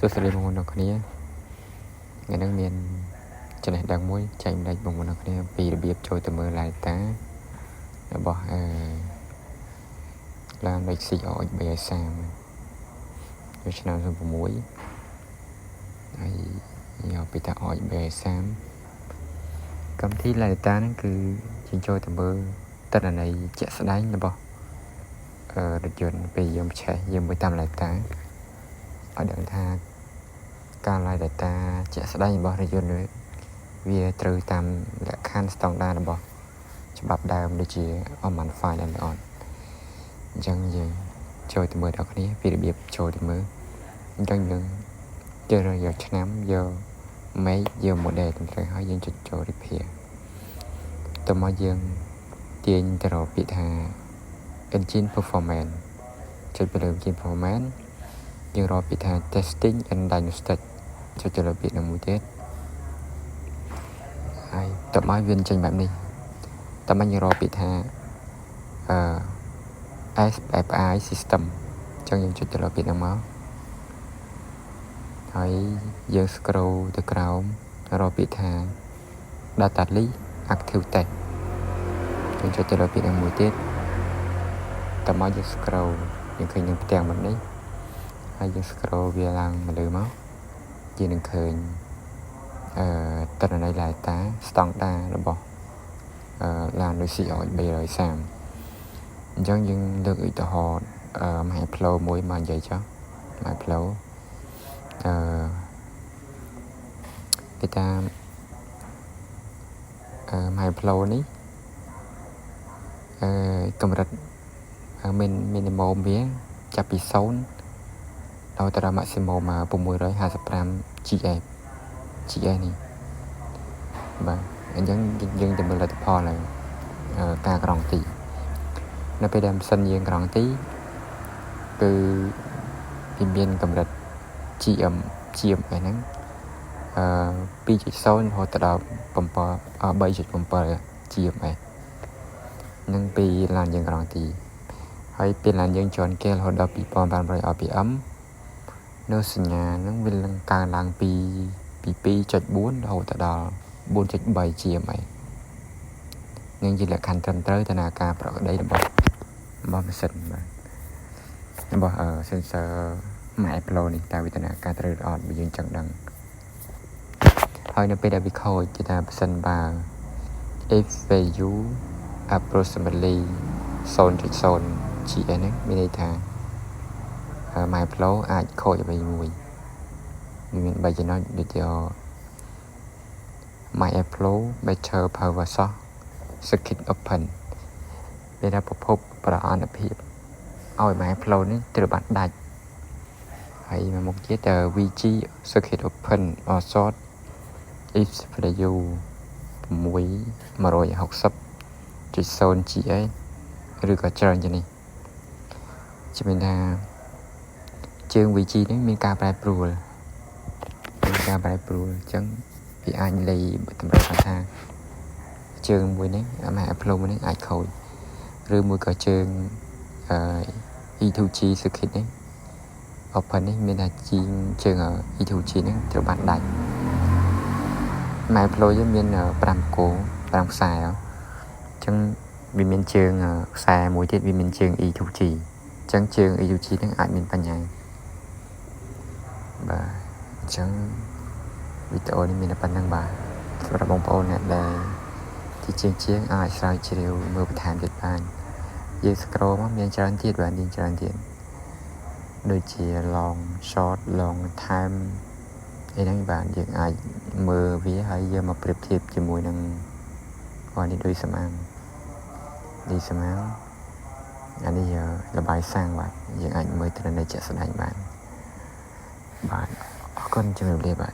សួស្តីបងប្អូនទាំងគ្នាថ្ងៃនេះមានចំណេះដឹងមួយចែកម្លែកបងប្អូនទាំងគ្នាពីរបៀបចូលទៅមើលឡាយតារបស់ឡាន Lexus RX 330ឆ្នាំ2006ហើយយកពីតា RX 330កម្មវិធីឡាយតាហ្នឹងគឺជាចូលទៅមើលទិន្នន័យជាក់ស្ដែងរបស់រថយន្តពេលយើងឆេះយើងមើលតាមឡាយតាឲ្យដឹងថាការឡាយតាជាក់ស្ដែងរបស់រថយន្តវាត្រូវតាមលក្ខខណ្ឌស្តង់ដាររបស់ច្បាប់ដើមដូចជា Unmodified ដែរអត់អញ្ចឹងយើងចូលទៅមើលដល់គ្នាពីរបៀបចូលទៅមើលអញ្ចឹងយើងជ្រើសរើសយកឆ្នាំយក make យក model ទៅត្រូវហើយយើងចុចចូល repair តើមកយើងទាញទៅរកពាក្យថា engine performance ចុចទៅលើ engine performance យើងរកពាក្យថា testing and diagnostic ចុចទៅលើពាក្យនោះមួយទៀតហើយតើមកវាចេញបែបនេះតើមកយើងរកពាក្យថាSFI system អញ្ចឹងយើងចុចទៅលើពាក្យនោះមកហើយយើង scroll ទៅក្រោមរកពាក្យថា data list active test យើងចុចទៅលើពាក្យនោះមួយទៀតតើមកយើង scroll យើងឃើញនឹងផ្ទាំងបែបនេះហើយយើង scroll វាឡើងមកលើមកយើងនឹងឃើញទិន្នន័យឡាយតាស្តង់ដាររបស់ឡាន Lexus RX 330អញ្ចឹងយើងលើកឧទាហរណ៍មហាផ្លូវមួយមកនិយាយចុះមហាផ្លូវគេតាមមហាផ្លូវនេះកម្រិតminimum វាចាប់ពី0ដល់ទៅដល់ maximum 655 GS នេះបាទអញ្ចឹងយើងទៅមើលលទ្ធផលហើយការក្រងទីនៅពេលដែលម៉ាស៊ីនយើងក្រងទីគឺវាមានកម្រិត GM ហ្នឹង2.0 រហូតដល់3.7 GMS នឹងពីឡានយើងក្រងទីហើយពេលឡានយើងជន់គេរហូតដល់ 2500 RPM នៅសញ្ញាហ្នឹងវានឹងកើនឡើងពី 2.4 រហូតដល់ 4.3 GMS នឹងជាលក្ខខណ្ឌត្រឹមត្រូវទៅនឹងការប្រក្រតីរបស់ម៉ាស៊ីនបាទរបស់ sensor Micro នេះតើវាទៅនឹងការត្រូវអត់បើយើងចង់ដឹងហើយនៅពេលដែលវាខូចគេថាប៉ះសិនបើ if value approximately 0.0 GS ហ្នឹងមានន័យថា Micro អាចខូចអ្វីមួយវាមាន3ចំណុចដូចជា Micro better power source circuit open ពេលដែលប្រភពប្រអនុភាពឲ្យ Micro នេះត្រូវបានដាច់ហើយមកមុខទៀត VG circuit open or short if value 160.0 GS ឬក៏ច្រើនជាងនេះជំនឿថាជើង VG នេះមានការប្រែប្រួលអញ្ចឹងវាអាចលៃតម្រូវថាជើងមួយនេះអាផ្លូវមួយនេះអាចខូចឬមួយក៏ជើងE2G circuit នេះ open នេះមានថាជើង E2G ហ្នឹងត្រូវបានដាច់ម៉ែផ្លូវយើងមាន5គោ5ខ្សែអញ្ចឹងវាមានជើងខ្សែមួយទៀតវាមានជើង E2G អញ្ចឹងជើង E2G ហ្នឹងអាចមានបញ្ហាបាទអញ្ចឹងវីដេអូនេះមានតែប៉ុណ្្នឹងបាទសម្រាប់បងប្អូនអ្នកដែលជាជាងអាចស្រាវជ្រាវមើលបន្ថែមទៀតបានយើង scroll មកមានច្រើនទៀតបាទមានច្រើនទៀតដូចជា long short long time អីហ្នឹងបាទយើងអាចមើលវាហើយយើងមកប្រៀបធៀបជាមួយនឹងនេះដូចស្មាំអានេះលបាយសាំងបាទយើងអាចមើលទិន្នន័យជាក់ស្ដែងបានបាទអរគុណជំរាបលាបាទ